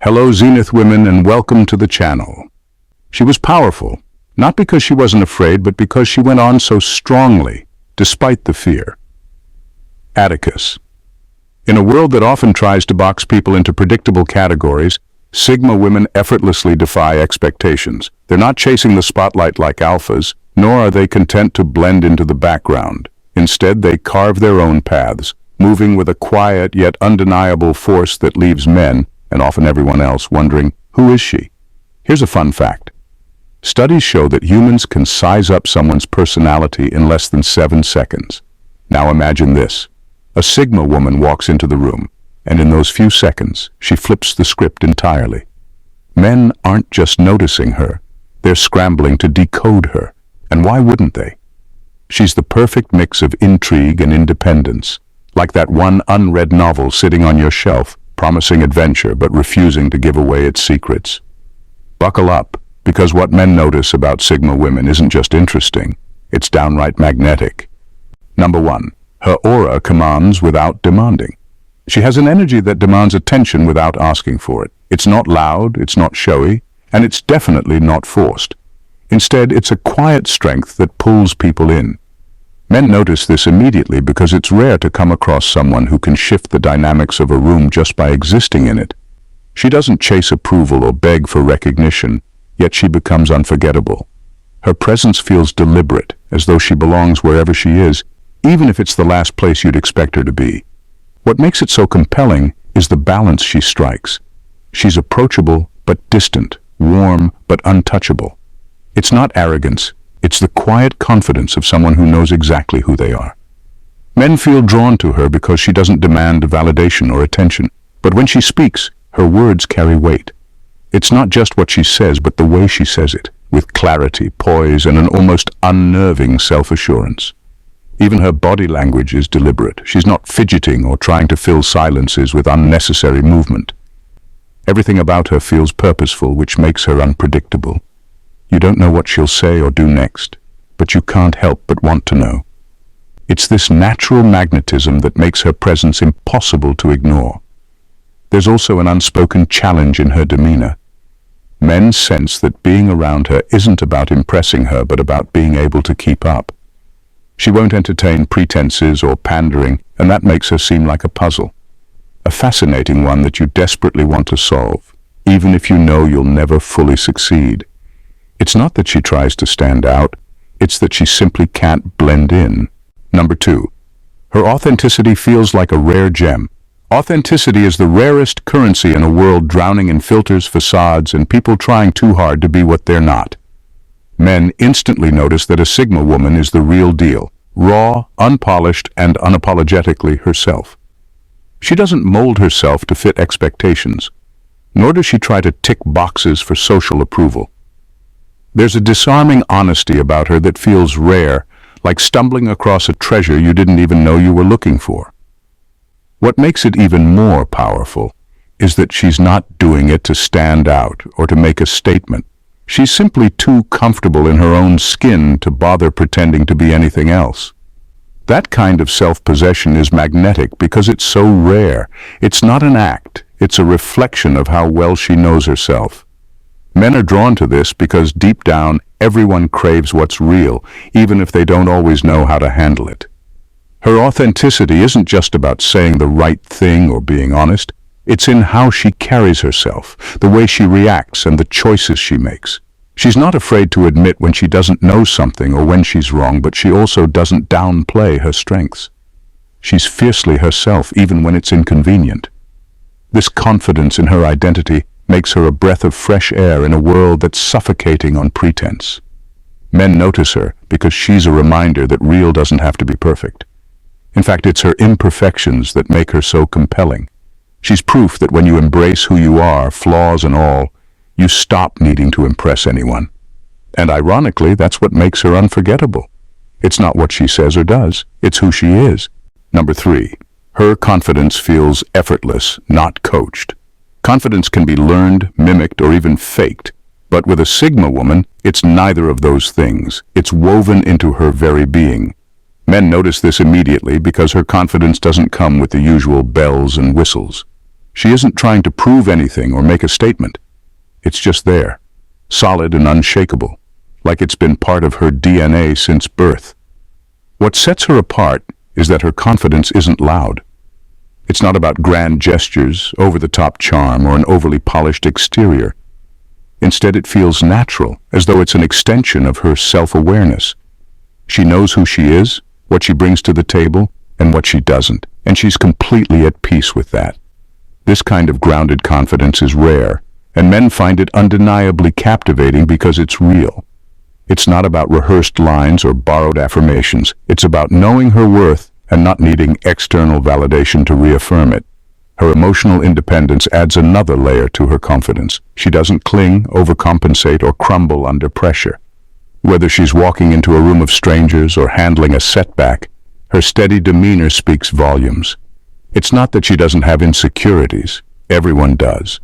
Hello Zenith women and welcome to the channel. She was powerful, not because she wasn't afraid, but because she went on so strongly, despite the fear. Atticus. In a world that often tries to box people into predictable categories, Sigma women effortlessly defy expectations. They're not chasing the spotlight like alphas, nor are they content to blend into the background. Instead, they carve their own paths, moving with a quiet yet undeniable force that leaves men, and often everyone else, wondering, who is she? Here's a fun fact. Studies show that humans can size up someone's personality in less than 7 seconds. Now imagine this. A Sigma woman walks into the room, and in those few seconds, she flips the script entirely. Men aren't just noticing her, they're scrambling to decode her. And why wouldn't they? She's the perfect mix of intrigue and independence, like that one unread novel sitting on your shelf, promising adventure but refusing to give away its secrets. Buckle up, because what men notice about Sigma women isn't just interesting, it's downright magnetic. Number 1. Her aura commands without demanding. She has an energy that demands attention without asking for it. It's not loud, it's not showy, and it's definitely not forced. Instead, it's a quiet strength that pulls people in. Men notice this immediately because it's rare to come across someone who can shift the dynamics of a room just by existing in it. She doesn't chase approval or beg for recognition, yet she becomes unforgettable. Her presence feels deliberate, as though she belongs wherever she is, even if it's the last place you'd expect her to be. What makes it so compelling is the balance she strikes. She's approachable but distant, warm but untouchable. It's not arrogance. It's the quiet confidence of someone who knows exactly who they are. Men feel drawn to her because she doesn't demand validation or attention. But when she speaks, her words carry weight. It's not just what she says, but the way she says it, with clarity, poise, and an almost unnerving self-assurance. Even her body language is deliberate. She's not fidgeting or trying to fill silences with unnecessary movement. Everything about her feels purposeful, which makes her unpredictable. You don't know what she'll say or do next, but you can't help but want to know. It's this natural magnetism that makes her presence impossible to ignore. There's also an unspoken challenge in her demeanor. Men sense that being around her isn't about impressing her, but about being able to keep up. She won't entertain pretenses or pandering, and that makes her seem like a puzzle. A fascinating one that you desperately want to solve, even if you know you'll never fully succeed. It's not that she tries to stand out, it's that she simply can't blend in. Number 2. Her authenticity feels like a rare gem. Authenticity is the rarest currency in a world drowning in filters, facades, and people trying too hard to be what they're not. Men instantly notice that a Sigma woman is the real deal, raw, unpolished, and unapologetically herself. She doesn't mold herself to fit expectations, nor does she try to tick boxes for social approval. There's a disarming honesty about her that feels rare, like stumbling across a treasure you didn't even know you were looking for. What makes it even more powerful is that she's not doing it to stand out or to make a statement. She's simply too comfortable in her own skin to bother pretending to be anything else. That kind of self-possession is magnetic because it's so rare. It's not an act, it's a reflection of how well she knows herself. Men are drawn to this because deep down, everyone craves what's real, even if they don't always know how to handle it. Her authenticity isn't just about saying the right thing or being honest. It's in how she carries herself, the way she reacts, and the choices she makes. She's not afraid to admit when she doesn't know something or when she's wrong, but she also doesn't downplay her strengths. She's fiercely herself, even when it's inconvenient. This confidence in her identity makes her a breath of fresh air in a world that's suffocating on pretense. Men notice her because she's a reminder that real doesn't have to be perfect. In fact, it's her imperfections that make her so compelling. She's proof that when you embrace who you are, flaws and all, you stop needing to impress anyone. And ironically, that's what makes her unforgettable. It's not what she says or does, it's who she is. Number 3. Her confidence feels effortless, not coached. Confidence can be learned, mimicked, or even faked, but with a Sigma woman, it's neither of those things. It's woven into her very being. Men notice this immediately because her confidence doesn't come with the usual bells and whistles. She isn't trying to prove anything or make a statement. It's just there, solid and unshakable, like it's been part of her DNA since birth. What sets her apart is that her confidence isn't loud. It's not about grand gestures, over-the-top charm, or an overly polished exterior. Instead, it feels natural, as though it's an extension of her self-awareness. She knows who she is, what she brings to the table, and what she doesn't, and she's completely at peace with that. This kind of grounded confidence is rare, and men find it undeniably captivating because it's real. It's not about rehearsed lines or borrowed affirmations. It's about knowing her worth and not needing external validation to reaffirm it. Her emotional independence adds another layer to her confidence. She doesn't cling, overcompensate, or crumble under pressure. Whether she's walking into a room of strangers or handling a setback, her steady demeanor speaks volumes. It's not that she doesn't have insecurities. Everyone does.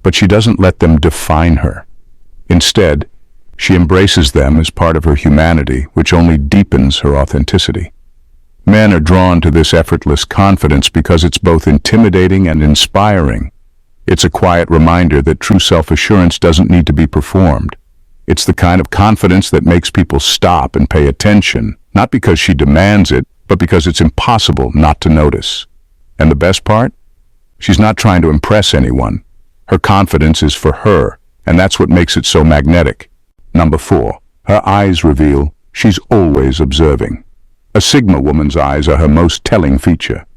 But she doesn't let them define her. Instead, she embraces them as part of her humanity, which only deepens her authenticity. Men are drawn to this effortless confidence because it's both intimidating and inspiring. It's a quiet reminder that true self-assurance doesn't need to be performed. It's the kind of confidence that makes people stop and pay attention, not because she demands it, but because it's impossible not to notice. And the best part? She's not trying to impress anyone. Her confidence is for her, and that's what makes it so magnetic. Number 4. Her eyes reveal she's always observing. A Sigma woman's eyes are her most telling feature.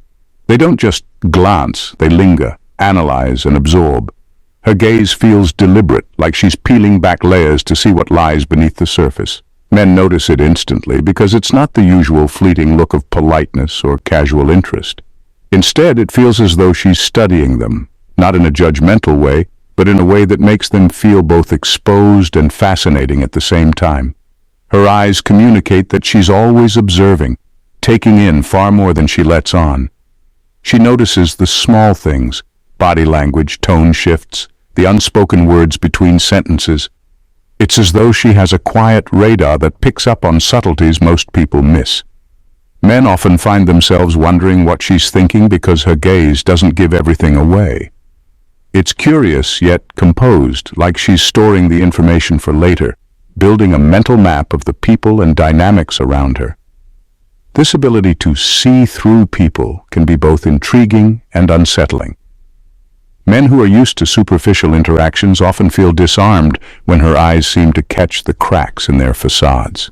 They don't just glance, they linger, analyze, and absorb. Her gaze feels deliberate, like she's peeling back layers to see what lies beneath the surface. Men notice it instantly because it's not the usual fleeting look of politeness or casual interest. Instead, it feels as though she's studying them, not in a judgmental way, but in a way that makes them feel both exposed and fascinating at the same time. Her eyes communicate that she's always observing, taking in far more than she lets on. She notices the small things, body language, tone shifts, the unspoken words between sentences. It's as though she has a quiet radar that picks up on subtleties most people miss. Men often find themselves wondering what she's thinking because her gaze doesn't give everything away. It's curious yet composed, like she's storing the information for later, building a mental map of the people and dynamics around her. This ability to see through people can be both intriguing and unsettling. Men who are used to superficial interactions often feel disarmed when her eyes seem to catch the cracks in their facades.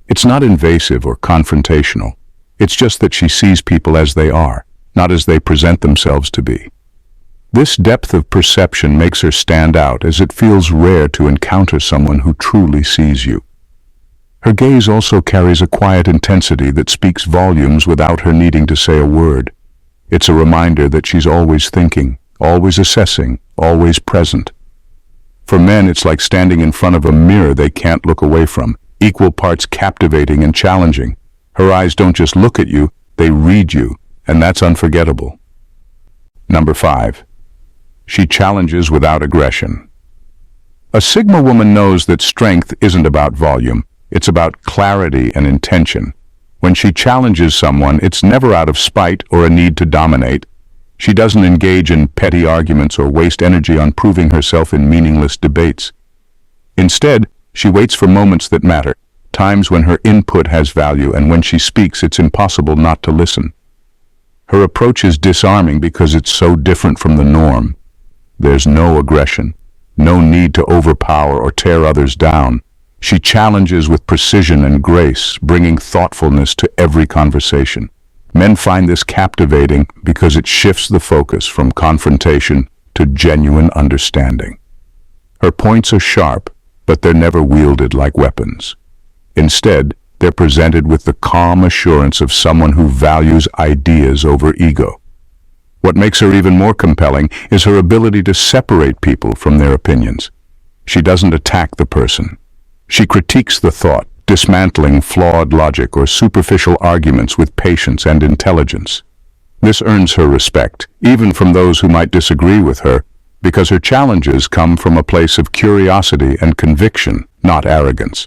It's not invasive or confrontational. It's just that she sees people as they are, not as they present themselves to be. This depth of perception makes her stand out, as it feels rare to encounter someone who truly sees you. Her gaze also carries a quiet intensity that speaks volumes without her needing to say a word. It's a reminder that she's always thinking, always assessing, always present. For men, it's like standing in front of a mirror they can't look away from, equal parts captivating and challenging. Her eyes don't just look at you, they read you, and that's unforgettable. Number 5. She challenges without aggression. A Sigma woman knows that strength isn't about volume, it's about clarity and intention. When she challenges someone, it's never out of spite or a need to dominate. She doesn't engage in petty arguments or waste energy on proving herself in meaningless debates. Instead, she waits for moments that matter, times when her input has value, and when she speaks, it's impossible not to listen. Her approach is disarming because it's so different from the norm. There's no aggression, no need to overpower or tear others down. She challenges with precision and grace, bringing thoughtfulness to every conversation. Men find this captivating because it shifts the focus from confrontation to genuine understanding. Her points are sharp, but they're never wielded like weapons. Instead, they're presented with the calm assurance of someone who values ideas over ego. What makes her even more compelling is her ability to separate people from their opinions. She doesn't attack the person. She critiques the thought, dismantling flawed logic or superficial arguments with patience and intelligence. This earns her respect, even from those who might disagree with her, because her challenges come from a place of curiosity and conviction, not arrogance.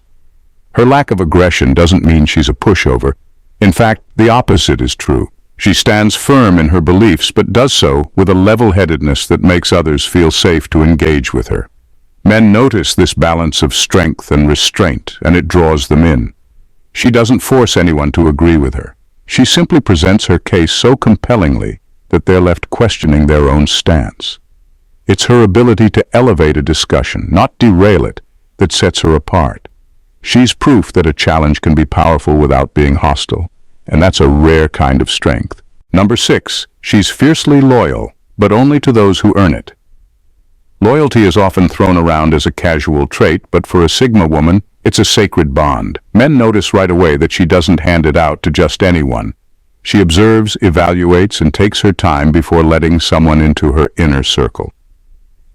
Her lack of aggression doesn't mean she's a pushover. In fact, the opposite is true. She stands firm in her beliefs but does so with a level-headedness that makes others feel safe to engage with her. Men notice this balance of strength and restraint, and it draws them in. She doesn't force anyone to agree with her. She simply presents her case so compellingly that they're left questioning their own stance. It's her ability to elevate a discussion, not derail it, that sets her apart. She's proof that a challenge can be powerful without being hostile, and that's a rare kind of strength. Number 6, she's fiercely loyal, but only to those who earn it. Loyalty is often thrown around as a casual trait, but for a Sigma woman, it's a sacred bond. Men notice right away that she doesn't hand it out to just anyone. She observes, evaluates, and takes her time before letting someone into her inner circle.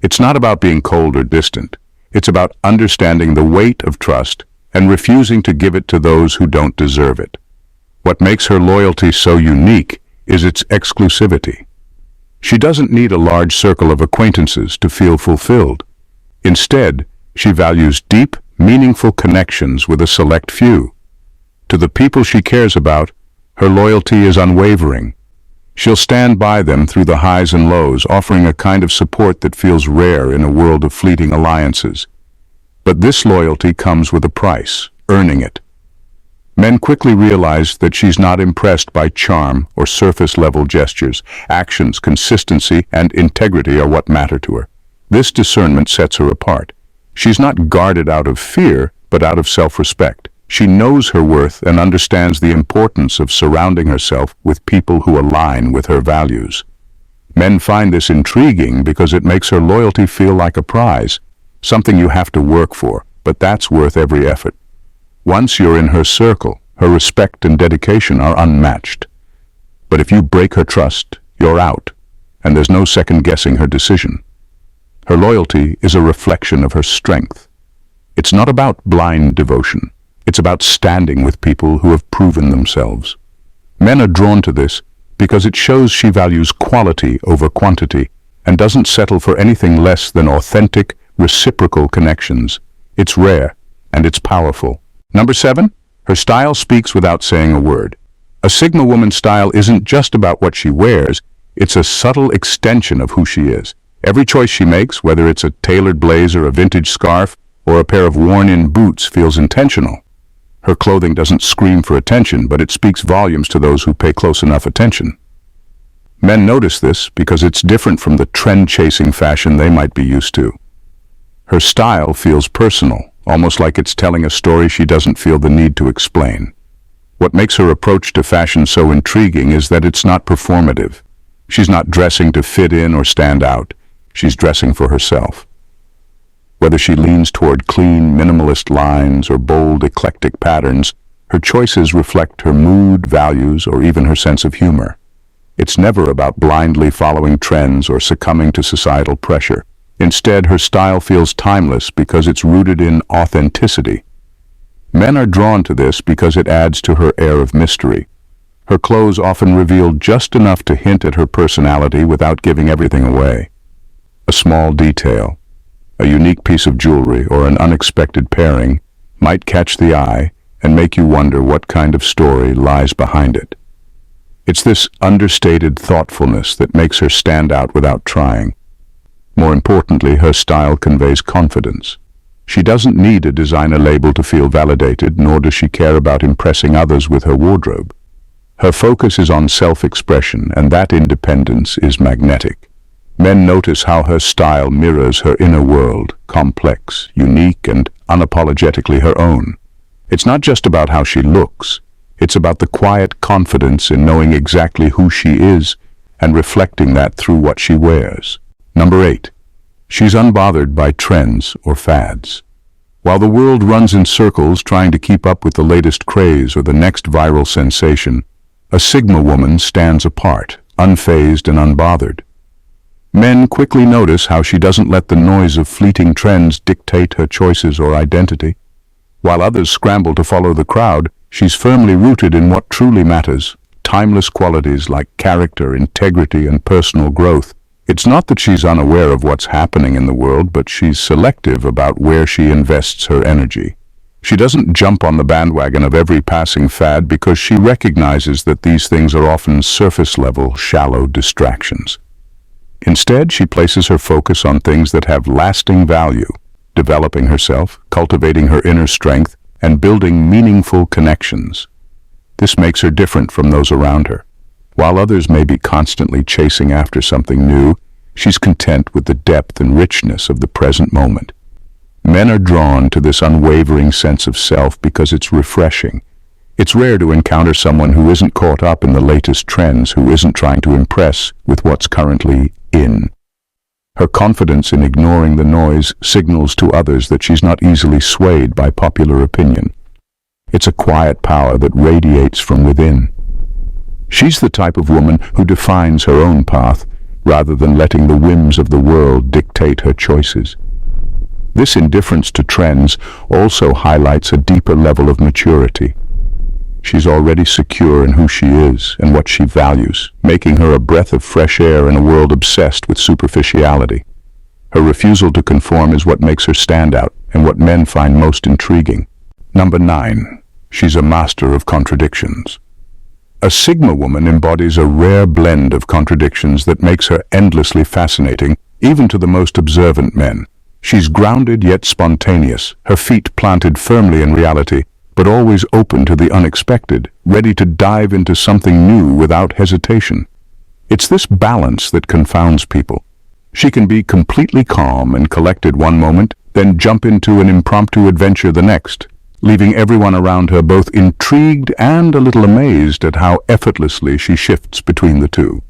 It's not about being cold or distant. It's about understanding the weight of trust and refusing to give it to those who don't deserve it. What makes her loyalty so unique is its exclusivity. She doesn't need a large circle of acquaintances to feel fulfilled. Instead, she values deep, meaningful connections with a select few. To the people she cares about, her loyalty is unwavering. She'll stand by them through the highs and lows, offering a kind of support that feels rare in a world of fleeting alliances. But this loyalty comes with a price, earning it. Men quickly realize that she's not impressed by charm or surface-level gestures. Actions, consistency, and integrity are what matter to her. This discernment sets her apart. She's not guarded out of fear, but out of self-respect. She knows her worth and understands the importance of surrounding herself with people who align with her values. Men find this intriguing because it makes her loyalty feel like a prize, something you have to work for, but that's worth every effort. Once you're in her circle, her respect and dedication are unmatched. But if you break her trust, you're out, and there's no second-guessing her decision. Her loyalty is a reflection of her strength. It's not about blind devotion. It's about standing with people who have proven themselves. Men are drawn to this because it shows she values quality over quantity and doesn't settle for anything less than authentic, reciprocal connections. It's rare, and it's powerful. Number 7, her style speaks without saying a word. A Sigma woman's style isn't just about what she wears, it's a subtle extension of who she is. Every choice she makes, whether it's a tailored blazer, a vintage scarf, or a pair of worn-in boots, feels intentional. Her clothing doesn't scream for attention, but it speaks volumes to those who pay close enough attention. Men notice this because it's different from the trend-chasing fashion they might be used to. Her style feels personal, almost like it's telling a story she doesn't feel the need to explain. What makes her approach to fashion so intriguing is that it's not performative. She's not dressing to fit in or stand out. She's dressing for herself. Whether she leans toward clean, minimalist lines or bold, eclectic patterns, her choices reflect her mood, values, or even her sense of humor. It's never about blindly following trends or succumbing to societal pressure. Instead, her style feels timeless because it's rooted in authenticity. Men are drawn to this because it adds to her air of mystery. Her clothes often reveal just enough to hint at her personality without giving everything away. A small detail, a unique piece of jewelry, or an unexpected pairing might catch the eye and make you wonder what kind of story lies behind it. It's this understated thoughtfulness that makes her stand out without trying. More importantly, her style conveys confidence. She doesn't need a designer label to feel validated, nor does she care about impressing others with her wardrobe. Her focus is on self-expression, and that independence is magnetic. Men notice how her style mirrors her inner world, complex, unique, and unapologetically her own. It's not just about how she looks. It's about the quiet confidence in knowing exactly who she is and reflecting that through what she wears. Number 8. She's unbothered by trends or fads. While the world runs in circles trying to keep up with the latest craze or the next viral sensation, a Sigma woman stands apart, unfazed and unbothered. Men quickly notice how she doesn't let the noise of fleeting trends dictate her choices or identity. While others scramble to follow the crowd, she's firmly rooted in what truly matters, timeless qualities like character, integrity, and personal growth. It's not that she's unaware of what's happening in the world, but she's selective about where she invests her energy. She doesn't jump on the bandwagon of every passing fad because she recognizes that these things are often surface-level, shallow distractions. Instead, she places her focus on things that have lasting value, developing herself, cultivating her inner strength, and building meaningful connections. This makes her different from those around her. While others may be constantly chasing after something new, she's content with the depth and richness of the present moment. Men are drawn to this unwavering sense of self because it's refreshing. It's rare to encounter someone who isn't caught up in the latest trends, who isn't trying to impress with what's currently in. Her confidence in ignoring the noise signals to others that she's not easily swayed by popular opinion. It's a quiet power that radiates from within. She's the type of woman who defines her own path, rather than letting the whims of the world dictate her choices. This indifference to trends also highlights a deeper level of maturity. She's already secure in who she is and what she values, making her a breath of fresh air in a world obsessed with superficiality. Her refusal to conform is what makes her stand out and what men find most intriguing. Number 9. She's a master of contradictions. A Sigma woman embodies a rare blend of contradictions that makes her endlessly fascinating, even to the most observant men. She's grounded yet spontaneous, her feet planted firmly in reality, but always open to the unexpected, ready to dive into something new without hesitation. It's this balance that confounds people. She can be completely calm and collected one moment, then jump into an impromptu adventure the next, leaving everyone around her both intrigued and a little amazed at how effortlessly she shifts between the two.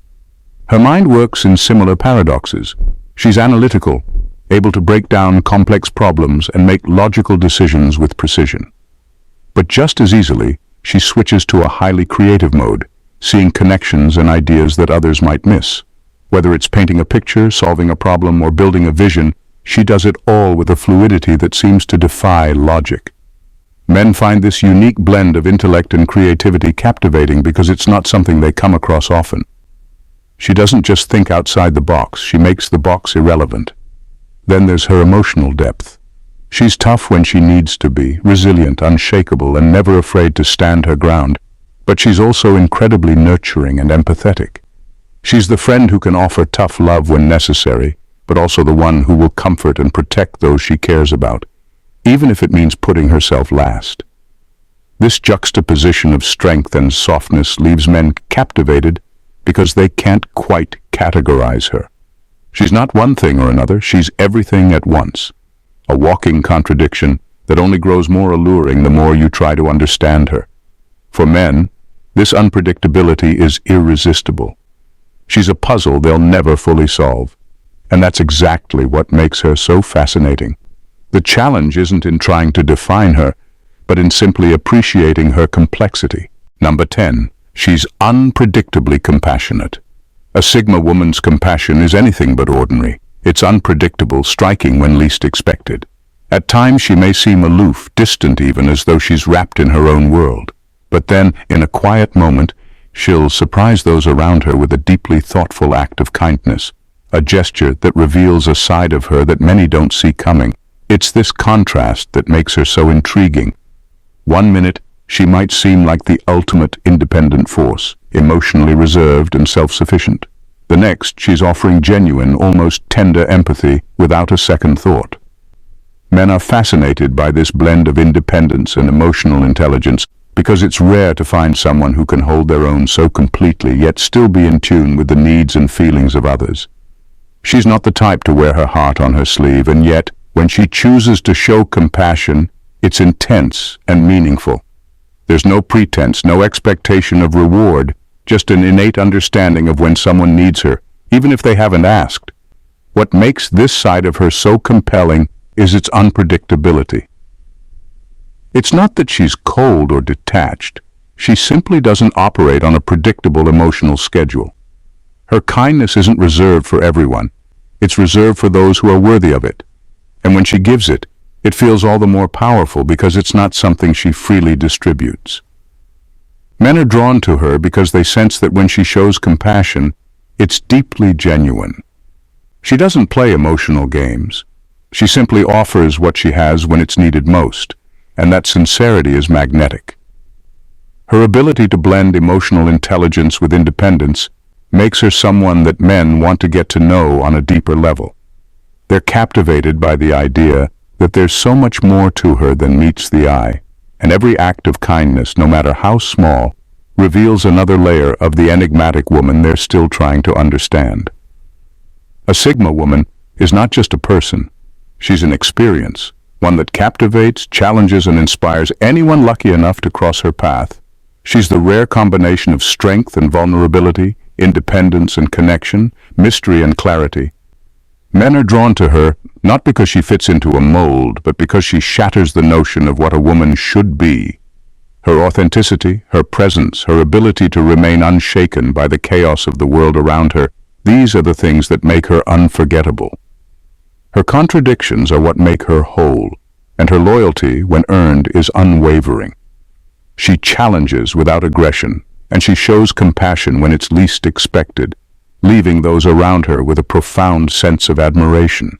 Her mind works in similar paradoxes. She's analytical, able to break down complex problems and make logical decisions with precision. But just as easily, she switches to a highly creative mode, seeing connections and ideas that others might miss. Whether it's painting a picture, solving a problem, or building a vision, she does it all with a fluidity that seems to defy logic. Men find this unique blend of intellect and creativity captivating because it's not something they come across often. She doesn't just think outside the box, she makes the box irrelevant. Then there's her emotional depth. She's tough when she needs to be, resilient, unshakable, and never afraid to stand her ground. But she's also incredibly nurturing and empathetic. She's the friend who can offer tough love when necessary, but also the one who will comfort and protect those she cares about, even if it means putting herself last. This juxtaposition of strength and softness leaves men captivated because they can't quite categorize her. She's not one thing or another, she's everything at once. A walking contradiction that only grows more alluring the more you try to understand her. For men, this unpredictability is irresistible. She's a puzzle they'll never fully solve. And that's exactly what makes her so fascinating. The challenge isn't in trying to define her, but in simply appreciating her complexity. Number 10. She's unpredictably compassionate. A Sigma woman's compassion is anything but ordinary. It's unpredictable, striking when least expected. At times she may seem aloof, distant even, as though she's wrapped in her own world. But then, in a quiet moment, she'll surprise those around her with a deeply thoughtful act of kindness, a gesture that reveals a side of her that many don't see coming. It's this contrast that makes her so intriguing. One minute, she might seem like the ultimate independent force, emotionally reserved and self-sufficient. The next, she's offering genuine, almost tender empathy without a second thought. Men are fascinated by this blend of independence and emotional intelligence because it's rare to find someone who can hold their own so completely yet still be in tune with the needs and feelings of others. She's not the type to wear her heart on her sleeve, and yet, when she chooses to show compassion, it's intense and meaningful. There's no pretense, no expectation of reward, just an innate understanding of when someone needs her, even if they haven't asked. What makes this side of her so compelling is its unpredictability. It's not that she's cold or detached. She simply doesn't operate on a predictable emotional schedule. Her kindness isn't reserved for everyone. It's reserved for those who are worthy of it. And when she gives it, it feels all the more powerful because it's not something she freely distributes. Men are drawn to her because they sense that when she shows compassion, it's deeply genuine. She doesn't play emotional games. She simply offers what she has when it's needed most, and that sincerity is magnetic. Her ability to blend emotional intelligence with independence makes her someone that men want to get to know on a deeper level. They're captivated by the idea that there's so much more to her than meets the eye, and every act of kindness, no matter how small, reveals another layer of the enigmatic woman they're still trying to understand. A Sigma woman is not just a person. She's an experience, one that captivates, challenges, and inspires anyone lucky enough to cross her path. She's the rare combination of strength and vulnerability, independence and connection, mystery and clarity. Men are drawn to her not because she fits into a mold, but because she shatters the notion of what a woman should be. Her authenticity, her presence, her ability to remain unshaken by the chaos of the world around her, these are the things that make her unforgettable. Her contradictions are what make her whole, and her loyalty, when earned, is unwavering. She challenges without aggression, and she shows compassion when it's least expected, leaving those around her with a profound sense of admiration.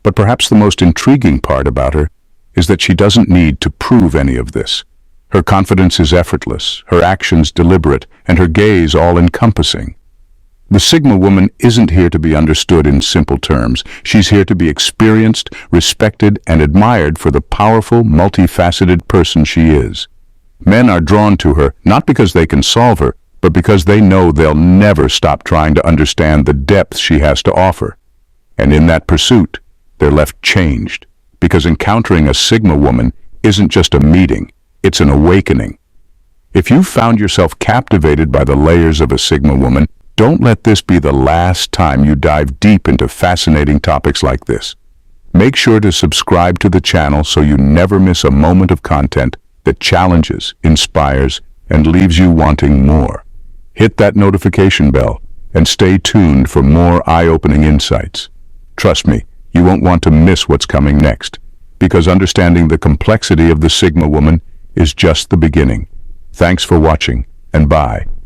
But perhaps the most intriguing part about her is that she doesn't need to prove any of this. Her confidence is effortless, her actions deliberate, and her gaze all-encompassing. The Sigma woman isn't here to be understood in simple terms. She's here to be experienced, respected, and admired for the powerful, multifaceted person she is. Men are drawn to her not because they can solve her, but because they know they'll never stop trying to understand the depth she has to offer. And in that pursuit, they're left changed, because encountering a Sigma woman isn't just a meeting, it's an awakening. If you've found yourself captivated by the layers of a Sigma woman, don't let this be the last time you dive deep into fascinating topics like this. Make sure to subscribe to the channel so you never miss a moment of content that challenges, inspires, and leaves you wanting more. Hit that notification bell and stay tuned for more eye-opening insights. Trust me, you won't want to miss what's coming next, because understanding the complexity of the Sigma woman is just the beginning. Thanks for watching, and bye.